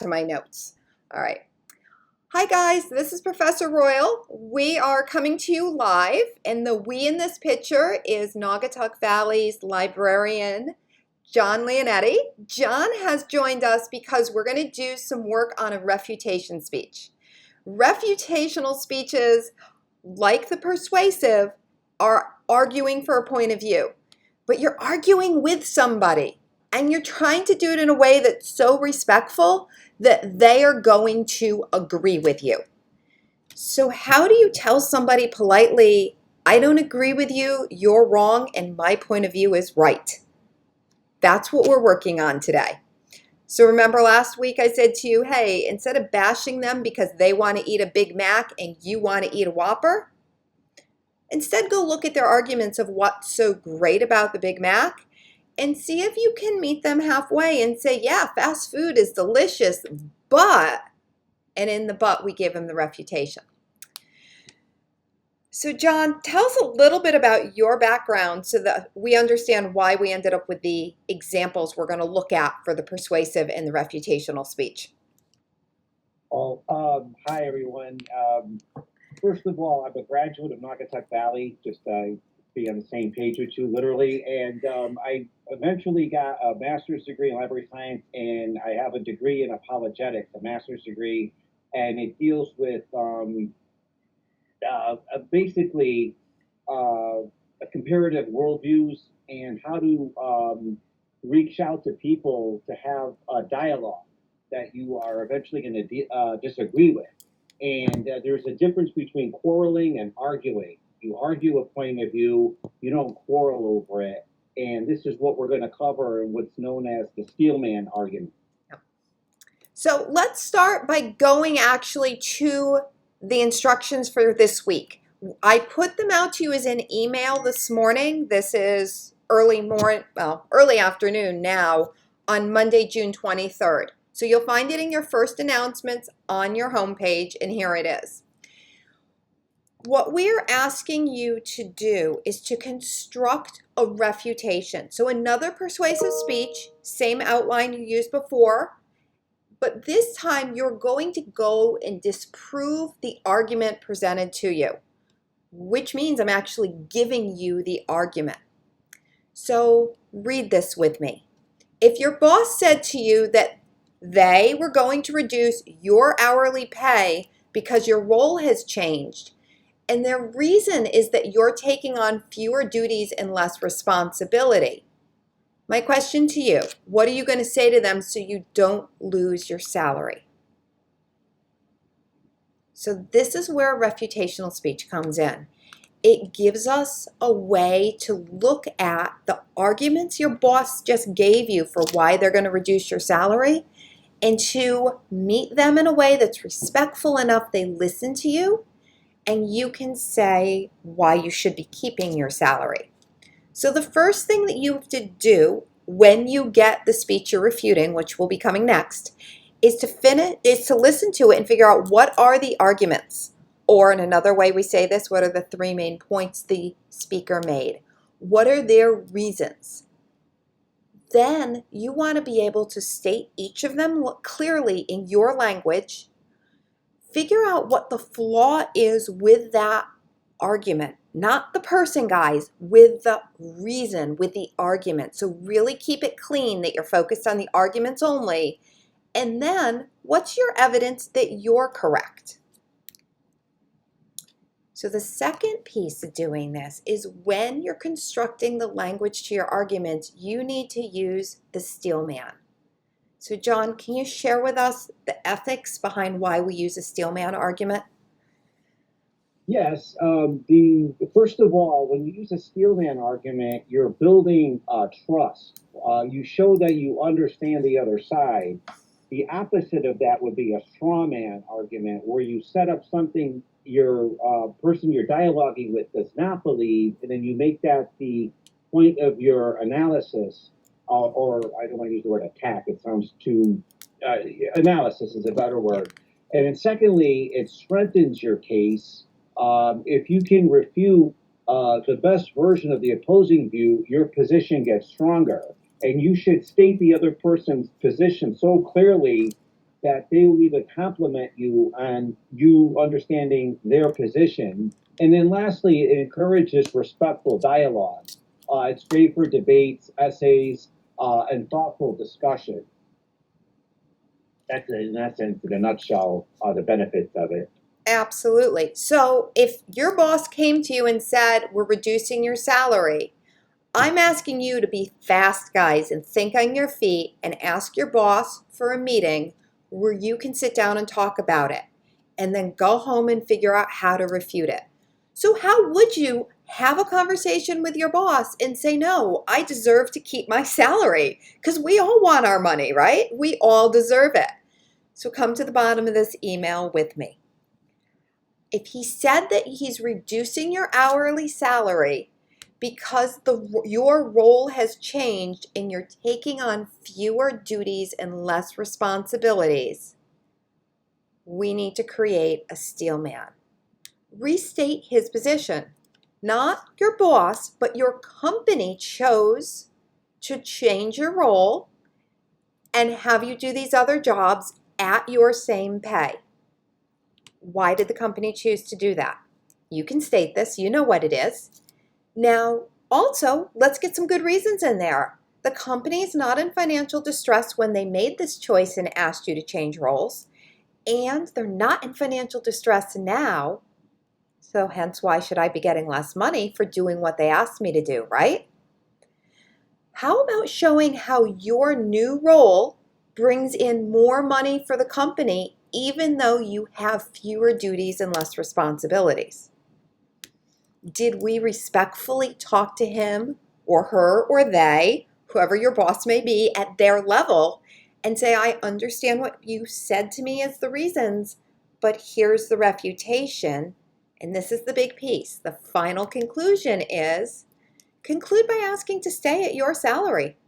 to my notes. All right. Hi guys, this is Professor Royal. We are coming to you live, and the we in this picture is Naugatuck Valley's librarian, John Leonetti. John has joined us because we're going to do some work on a refutation speech. Refutational speeches, like the persuasive, are arguing for a point of view, but you're arguing with somebody. And you're trying to do it in a way that's so respectful that they are going to agree with you. So how do you tell somebody politely, I don't agree with you, you're wrong, and my point of view is right? That's what we're working on today. So remember last week I said to you, hey, instead of bashing them because they want to eat a Big Mac and you want to eat a Whopper, instead go look at their arguments of what's so great about the Big Mac and see if you can meet them halfway and say, yeah, fast food is delicious, but, and in the but, we give them the refutation. So John, tell us a little bit about your background so that we understand why we ended up with the examples we're going to look at for the persuasive and the refutational speech. Hi, everyone. First of all, I'm a graduate of Naugatuck Valley, just be on the same page with you, literally. And I eventually got a master's degree in library science, and I have a degree in apologetics, a master's degree, and it deals with basically a comparative worldviews and how to reach out to people to have a dialogue that you are eventually going to disagree with. And there's a difference between quarreling and arguing. You argue a point of view, you don't quarrel over it. And this is what we're going to cover in what's known as the steelman argument. So let's start by going actually to the instructions for this week. I put them out to you as an email this morning. This is early afternoon now on Monday, June 23rd. So you'll find it in your first announcements on your homepage, and here it is. What we're asking you to do is to construct a refutation. So another persuasive speech, same outline you used before, but this time you're going to go and disprove the argument presented to you, which means I'm actually giving you the argument. So read this with me. If your boss said to you that they were going to reduce your hourly pay because your role has changed, and their reason is that you're taking on fewer duties and less responsibility. My question to you, what are you going to say to them so you don't lose your salary? So this is where a refutational speech comes in. It gives us a way to look at the arguments your boss just gave you for why they're going to reduce your salary, and to meet them in a way that's respectful enough they listen to you, and you can say why you should be keeping your salary. So the first thing that you have to do when you get the speech you're refuting, which will be coming next, is to listen to it and figure out what are the arguments. Or in another way we say this, what are the three main points the speaker made? What are their reasons? Then you want to be able to state each of them clearly in your language. Figure out what the flaw is with that argument. Not the person, guys, with the reason, with the argument. So really keep it clean that you're focused on the arguments only. And then, what's your evidence that you're correct? So the second piece of doing this is when you're constructing the language to your arguments, you need to use the steelman. So John, can you share with us the ethics behind why we use a steelman argument? Yes. First of all, when you use a steelman argument, you're building trust. You show that you understand the other side. The opposite of that would be a straw man argument, where you set up something your person you're dialoguing with does not believe, and then you make that the point of your analysis, or I don't want to use the word attack. It sounds too analysis is a better word. And then secondly, it strengthens your case. If you can refute the best version of the opposing view, your position gets stronger. And you should state the other person's position so clearly that they will either compliment you on you understanding their position. And then lastly, it encourages respectful dialogue. It's great for debates, essays, and thoughtful discussion. That's in essence, in a nutshell, the benefits of it. Absolutely. So if your boss came to you and said, we're reducing your salary, I'm asking you to be fast, guys, and think on your feet and ask your boss for a meeting where you can sit down and talk about it and then go home and figure out how to refute it. So, how would you have a conversation with your boss and say, no, I deserve to keep my salary? Because we all want our money, right? We all deserve it. So, come to the bottom of this email with me. If he said that he's reducing your hourly salary because your role has changed and you're taking on fewer duties and less responsibilities, we need to create a steel man. Restate his position. Not your boss, but your company chose to change your role and have you do these other jobs at your same pay. Why did the company choose to do that? You can state this, you know what it is. Now, also, let's get some good reasons in there. The company is not in financial distress when they made this choice and asked you to change roles, and they're not in financial distress now, so hence why should I be getting less money for doing what they asked me to do, right? How about showing how your new role brings in more money for the company even though you have fewer duties and less responsibilities? Did we respectfully talk to him or her or they, whoever your boss may be, at their level and say, I understand what you said to me as the reasons, but here's the refutation. And this is the big piece. The final conclusion is conclude by asking to stay at your salary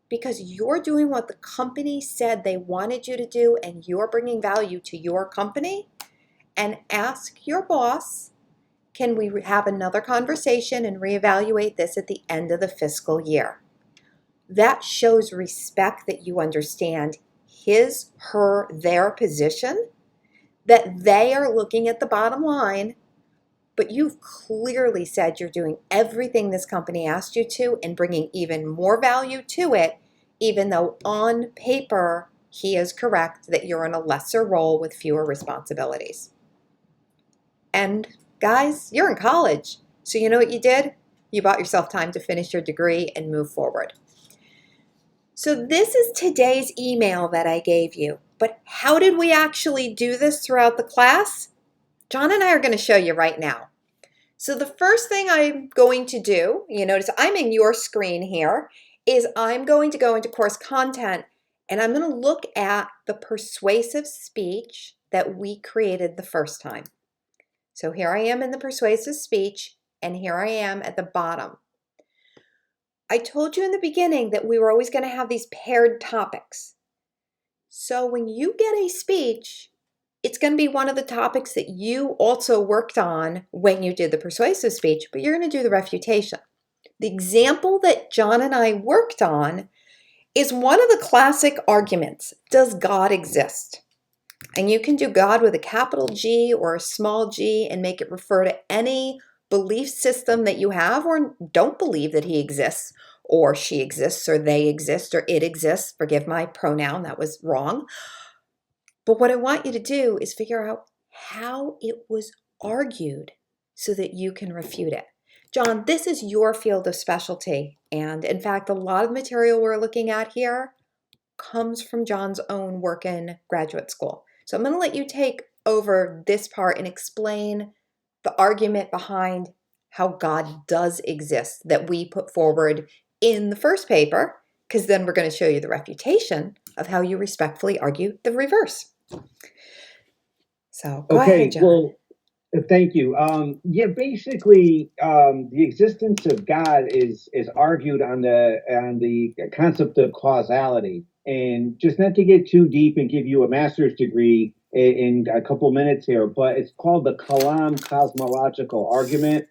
because you're doing what the company said they wanted you to do and you're bringing value to your company. And ask your boss, can we have another conversation and reevaluate this at the end of the fiscal year? That shows respect that you understand his, her, their position, that they are looking at the bottom line, but you've clearly said you're doing everything this company asked you to and bringing even more value to it, even though on paper he is correct that you're in a lesser role with fewer responsibilities. And guys, you're in college. So you know what you did? You bought yourself time to finish your degree and move forward. So this is today's email that I gave you. But how did we actually do this throughout the class? John and I are going to show you right now. So the first thing I'm going to do, you notice I'm in your screen here, is I'm going to go into course content and I'm going to look at the persuasive speech that we created the first time. So here I am in the persuasive speech, and here I am at the bottom. I told you in the beginning that we were always going to have these paired topics. So when you get a speech, it's going to be one of the topics that you also worked on when you did the persuasive speech, but you're going to do the refutation. The example that John and I worked on is one of the classic arguments. Does God exist? And you can do God with a capital G or a small g and make it refer to any belief system that you have or don't believe that he exists or she exists or they exist or it exists. Forgive my pronoun, that was wrong. But what I want you to do is figure out how it was argued so that you can refute it. John, this is your field of specialty. And in fact, a lot of material we're looking at here comes from John's own work in graduate school. So I'm going to let you take over this part and explain the argument behind how God does exist that we put forward in the first paper, because then we're going to show you the refutation of how you respectfully argue the reverse. So go ahead, John. Well, thank you. Yeah, basically, the existence of God is argued on the concept of causality, and just not to get too deep and give you a master's degree in a couple minutes here, but it's called the COMM cosmological argument,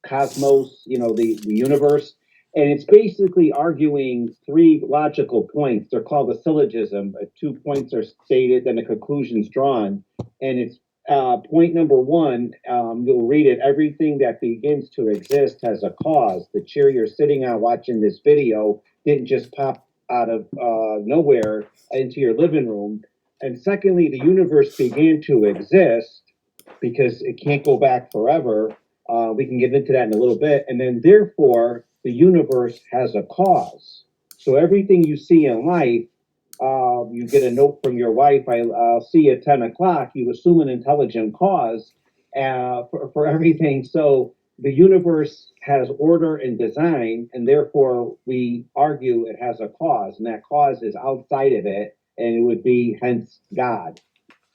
cosmos, the universe. And it's basically arguing three logical points. They're called a syllogism. 2 points are stated, then a conclusion's drawn. And it's point number one, you'll read it. Everything that begins to exist has a cause. The chair you're sitting on watching this video didn't just pop out of nowhere into your living room. And secondly, the universe began to exist because it can't go back forever. We can get into that in a little bit. And then therefore, the universe has a cause. So everything you see in life, you get a note from your wife, I'll see you at 10 o'clock, you assume an intelligent cause for everything. So the universe has order and design, and therefore we argue it has a cause, and that cause is outside of it, and it would be hence God.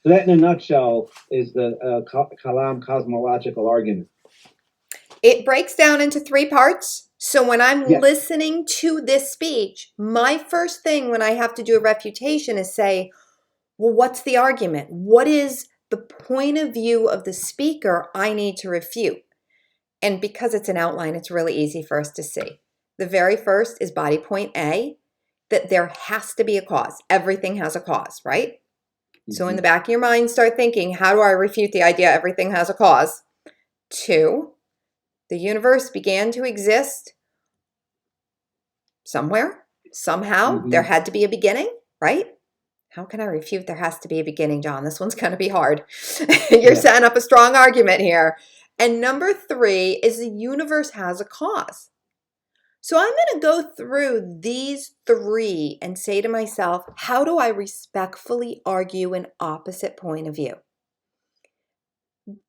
So that, in a nutshell, is the Kalam cosmological argument. It breaks down into three parts. So when I'm Yes. listening to this speech, my first thing when I have to do a refutation is say, well, what's the argument? What is the point of view of the speaker I need to refute? And because it's an outline, it's really easy for us to see. The very first is body point A, that there has to be a cause. Everything has a cause, right? Mm-hmm. So in the back of your mind, start thinking, how do I refute the idea everything has a cause? 2, the universe began to exist somewhere, somehow. Mm-hmm. There had to be a beginning, right? How can I refute there has to be a beginning, John? This one's going to be hard. You're setting up a strong argument here. And number 3 is the universe has a cause. So I'm going to go through these 3 and say to myself, how do I respectfully argue an opposite point of view?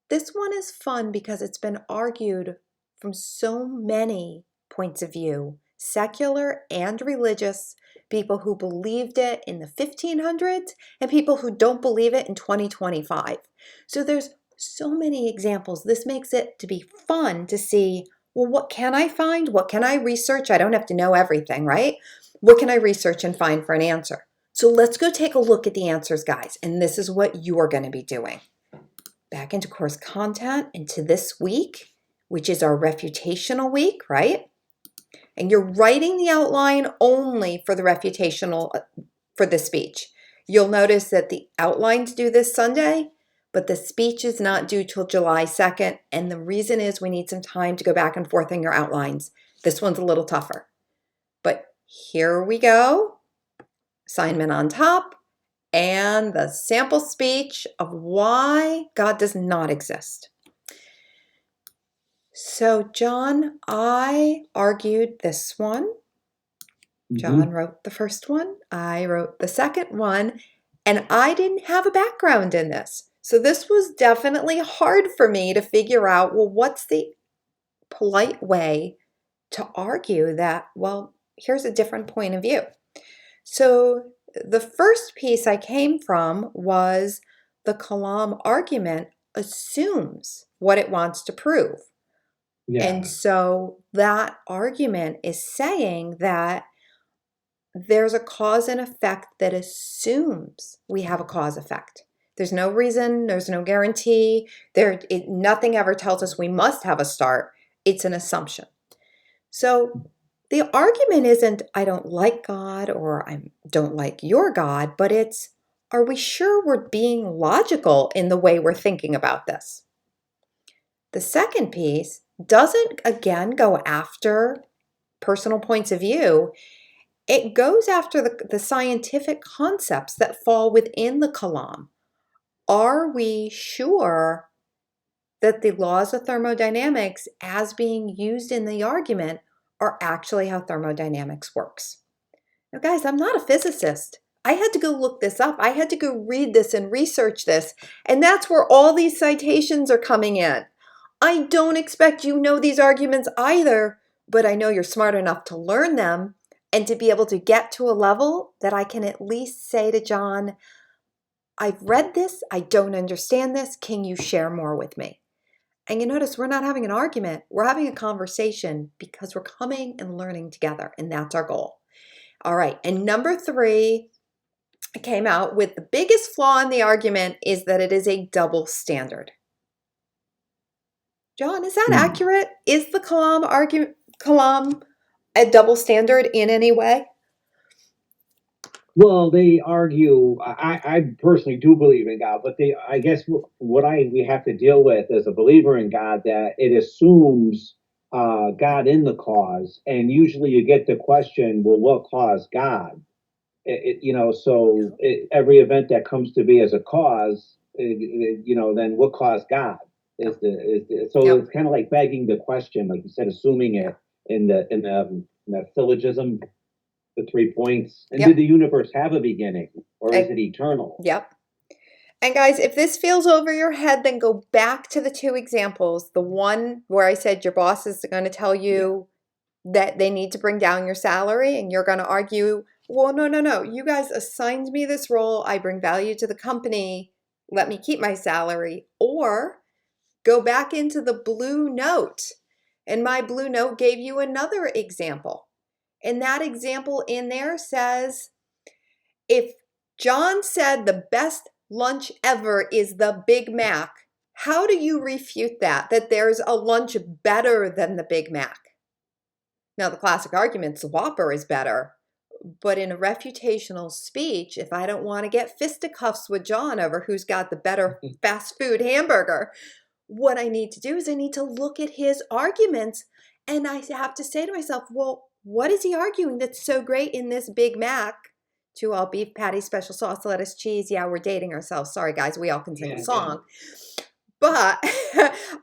This one is fun because it's been argued from so many points of view, secular and religious, people who believed it in the 1500s and people who don't believe it in 2025. So there's so many examples. This makes it to be fun to see, well, what can I find? What can I research? I don't have to know everything, right? What can I research and find for an answer? So let's go take a look at the answers, guys. And this is what you're going to be doing. Back into course content, into this week, which is our refutational week, right? And you're writing the outline only for the refutational, for the speech. You'll notice that the outline's due this Sunday, but the speech is not due till July 2nd. And the reason is we need some time to go back and forth in your outlines. This one's a little tougher. But here we go. Assignment on top. And the sample speech of why God does not exist. So, John, I argued this one. John wrote the first one. I wrote the second one. And I didn't have a background in this. So this was definitely hard for me to figure out, well, what's the polite way to argue that, well, here's a different point of view. So the first piece I came from was the COMM argument assumes what it wants to prove. Yeah. And so that argument is saying that there's a cause and effect that assumes we have a cause effect. There's no reason, there's no guarantee, nothing ever tells us we must have a start. It's an assumption. So the argument isn't, I don't like God or I don't like your God, but it's, are we sure we're being logical in the way we're thinking about this? The second piece doesn't, again, go after personal points of view. It goes after the scientific concepts that fall within the COMM. Are we sure that the laws of thermodynamics as being used in the argument are actually how thermodynamics works? Now, guys, I'm not a physicist. I had to go look this up. I had to go read this and research this. And that's where all these citations are coming in. I don't expect you know these arguments either, but I know you're smart enough to learn them and to be able to get to a level that I can at least say to John, I've read this, I don't understand this, can you share more with me? And you notice we're not having an argument, we're having a conversation because we're coming and learning together, and that's our goal. All right, and number 3 came out with the biggest flaw in the argument is that it is a double standard. John, is that accurate? Is the COMM a double standard in any way? Well, they argue. I personally do believe in God, but I guess what we have to deal with as a believer in God, that it assumes God in the cause, and usually you get the question, well, what caused God? Every event that comes to be as a cause, then what caused God Yep. so Yep. it's kind of like begging the question, like you said, assuming Yep. it in the syllogism, the 3 points. And did Yep. the universe have a beginning, or is And, it eternal? yep. And guys, if this feels over your head, then go back to the two examples. The one where I said your boss is going to tell Yeah. you that they need to bring down your salary, and you're going to argue, well, no, no, no. You guys assigned me this role. I bring value to the company. Let me keep my salary. Or go back into the blue note. And my blue note gave you another example. And that example in there says, if John said the best lunch ever is the Big Mac, how do you refute that? That there's a lunch better than the Big Mac? Now, the classic argument's the Whopper is better. But in a refutational speech, if I don't want to get fisticuffs with John over who's got the better fast food hamburger, what I need to do is I need to look at his arguments, and I have to say to myself, well, what is he arguing that's so great in this Big Mac? 2 all beef patties, special sauce, lettuce, cheese. Yeah, we're dating ourselves. Sorry, guys, we all can sing a Yeah, yeah. song. But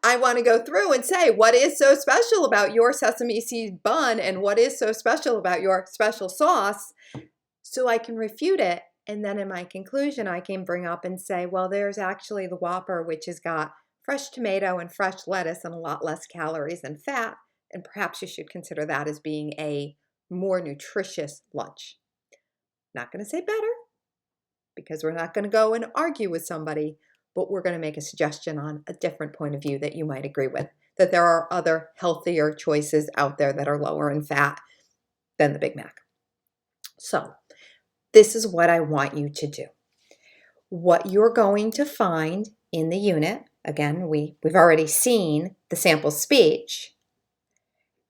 I want to go through and say, what is so special about your sesame seed bun, and what is so special about your special sauce, so I can refute it. And then in my conclusion, I can bring up and say, well, there's actually the Whopper, which has got fresh tomato and fresh lettuce and a lot less calories and fat. And perhaps you should consider that as being a more nutritious lunch. Not going to say better, because we're not going to go and argue with somebody, but we're going to make a suggestion on a different point of view that you might agree with, that there are other healthier choices out there that are lower in fat than the Big Mac. So this is what I want you to do. What you're going to find in the unit, again, we've already seen the sample speech,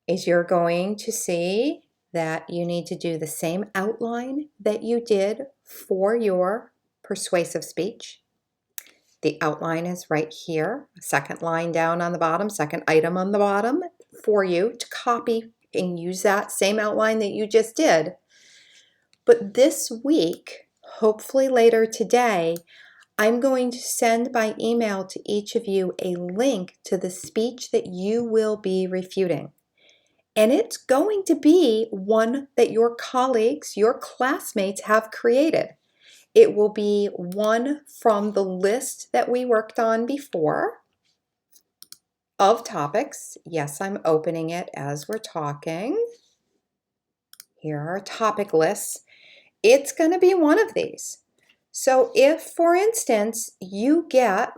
is you're going to see that you need to do the same outline that you did for your persuasive speech. The outline is right here, second line down on the bottom, second item on the bottom for you to copy and use that same outline that you just did. But this week, hopefully later today, I'm going to send by email to each of you a link to the speech that you will be refuting. And it's going to be one that your colleagues, your classmates have created. It will be one from the list that we worked on before of topics. Yes, I'm opening it as we're talking. Here are topic lists. It's going to be one of these. So if, for instance, you get,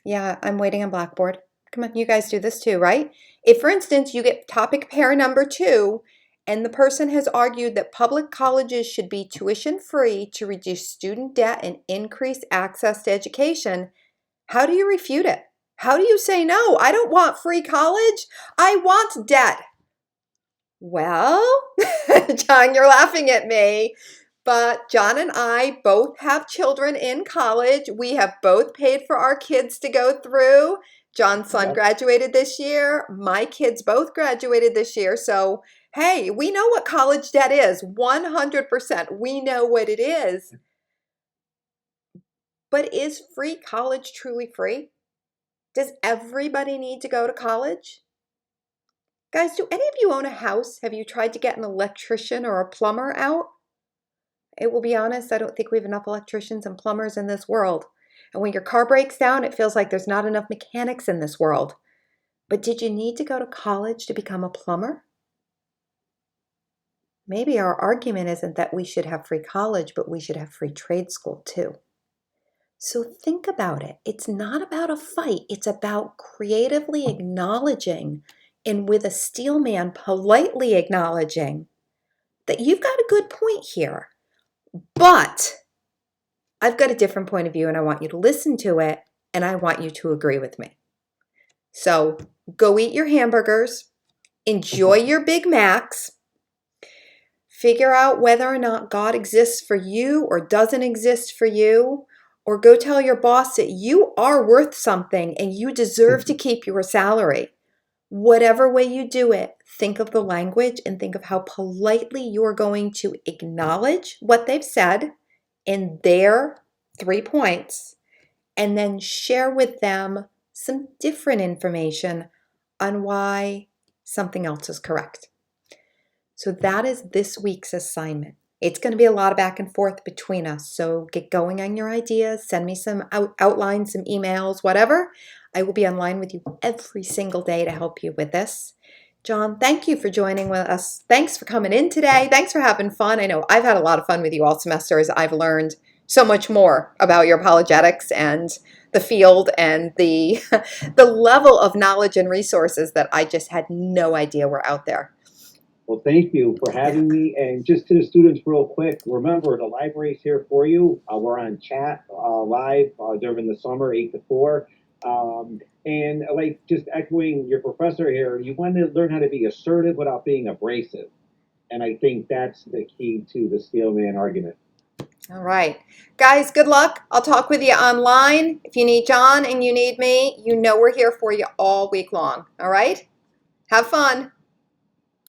yeah, I'm waiting on Blackboard. Come on, you guys do this too, right? If, for instance, you get topic pair number 2, and the person has argued that public colleges should be tuition free to reduce student debt and increase access to education, how do you refute it? How do you say, no, I don't want free college. I want debt. Well, John, you're laughing at me, but John and I both have children in college. We have both paid for our kids to go through. John's son Yep. graduated this year. My kids both graduated this year. So, hey, we know what college debt is. 100%. We know what it is. But is free college truly free? Does everybody need to go to college? Guys, do any of you own a house? Have you tried to get an electrician or a plumber out? It will be honest, I don't think we have enough electricians and plumbers in this world. And when your car breaks down, it feels like there's not enough mechanics in this world. But did you need to go to college to become a plumber? Maybe our argument isn't that we should have free college, but we should have free trade school too. So think about it. It's not about a fight. It's about creatively acknowledging, and with a steel man politely acknowledging that you've got a good point here, but I've got a different point of view and I want you to listen to it and I want you to agree with me. So go eat your hamburgers. Enjoy your Big Macs. Figure out whether or not God exists for you or doesn't exist for you, or go tell your boss that you are worth something and you deserve to keep your salary. Whatever way you do it, think of the language and think of how politely you're going to acknowledge what they've said in their 3 points, and then share with them some different information on why something else is correct. So that is this week's assignment. It's going to be a lot of back and forth between us. So get going on your ideas. Send me some outlines, some emails, whatever. I will be online with you every single day to help you with this. John, thank you for joining with us. Thanks for coming in today. Thanks for having fun. I know I've had a lot of fun with you all semester as I've learned so much more about your apologetics and the field and the the level of knowledge and resources that I just had no idea were out there. Well, thank you for Yeah. having me. And just to the students, real quick, remember the library's here for you. We're on chat live during the summer, 8 to 4. And like just echoing your professor here, you want to learn how to be assertive without being abrasive. And I think that's the key to the steelman argument. All right. Guys, good luck. I'll talk with you online. If you need John and you need me, you know we're here for you all week long. All right? Have fun.